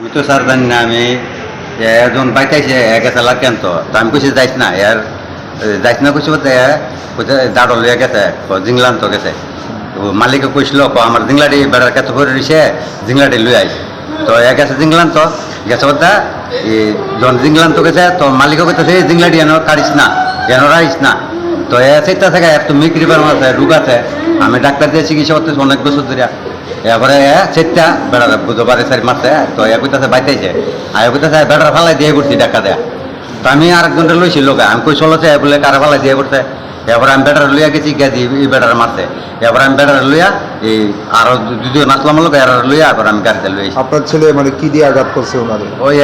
আমি তো স্যার জানি না। আমি একজন বাইতাইছে গেছে লাগেন তো আমি কইছি যাইস না যাইস না কইছি বলতে কইছে দাঁড়ো লিয়ে গেছে জিংলান তো গেছে তো মালিকে কইছিল আমার জিংলাটি বেড়ার কাছে ভরে দিছে জিংলাটি লই আইস তো গেছে জিংলান তো গেছে বলতে যখন জিংলান তো গেছে তো মালিকও কইতেছে এই জিংলাটি এনে কাটিস না এনে রাইস না তো সেটা থেকে একটু মিক্রি বের আছে রোগ আছে। আমি ডাক্তার দিয়ে চিকিৎসা করতেছি অনেক বছর ধরে। এরপরে সেটা বেড়া বুধবারে সারি মারছে তো কইতাছে বাইতেছে আর কইতাছে বেড়ার ফালাই দিয়ে পড়ছি ডাক্কা দেয়া। তো আমি আরেকজনটা লইছি লোকে আমি কই চলেছে বলে কারা ফালাই দিয়ে পড়ছে। এবার আমি বেটার লইয়া গেছি গেছি এই বেটার মারছে। এবার আমি বেটার লইয়া এই আরো দুজন নাচলাম লোক এর লইয়া এবার আমি গাড়িতে লইছি। আপনার ছেলে মানে কি দিয়ে আঘাত করছে ওনারে? ওই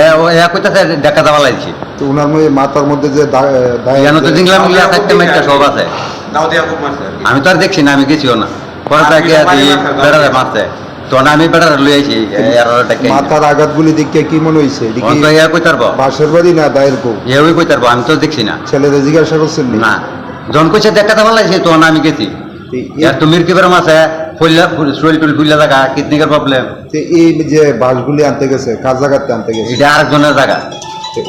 কইতাছে ডাক্কা দেওয়া লাগছি। তো ওনার মাথার মধ্যে যে জানো তো জিংলাম মিলিয়া থাকতে মাইটা সব আছে। আমি তো আর দেখছি না, আমি গেছিও না। পরে তাকে বেটারে মারছে তো আমি বেটার লই আইছি। মাথার আঘাতগুলি দেখে কি মনে হয়েছে? বাসের বাড়ি না দায়ের কো ওই কই তারবো আমি তো দেখছি না। ছেলেদের জিজ্ঞাসা করছেন না যখন কইছে দেখা দেওয়া লাগছে তখন আমি গেছি। তুমি কি বেরম আছে শরীর টুল ফুললে থাকা কিডনিকের প্রবলেম। এই যে বাসগুলি আনতে গেছে কার জায়গাতে আনতে গেছে? এটা আরেকজনের জায়গা।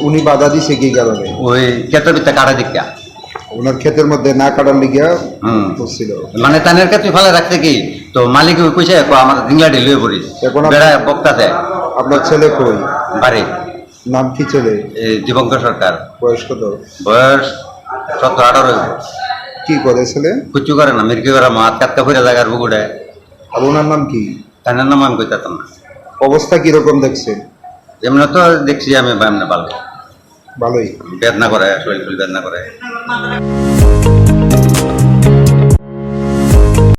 উনি বাধা দিছে কি কারণে? ওই ক্ষেতের ভিতরে কাটা দিকা ওনার ক্ষেতের মধ্যে না কাটার লিগিয়া করছিল। মানে তানের ক্ষেত্রে ফেলে রাখছে কি তো মালিক কইছে আমার জিংলাটি লয়ে পড়িস বেড়া বক্তাছে। আপনার ছেলে কই? বাড়ি। নাম কি ছেলে? দীপঙ্কর সরকার। বয়স কত? বয়স 17-18। কি করে ছেলে? কিছু করে না, মির্কি করে মাছ কাটকা ফিরে জায়গার বুকুড়ে। আর ওনার নাম কি? তার নাম আমি কইতাম না। অবস্থা কিরকম দেখছেন? এমনি তো দেখছি আমি ভালো ভালোই। বেদনা করে, শরীর বেদনা করে।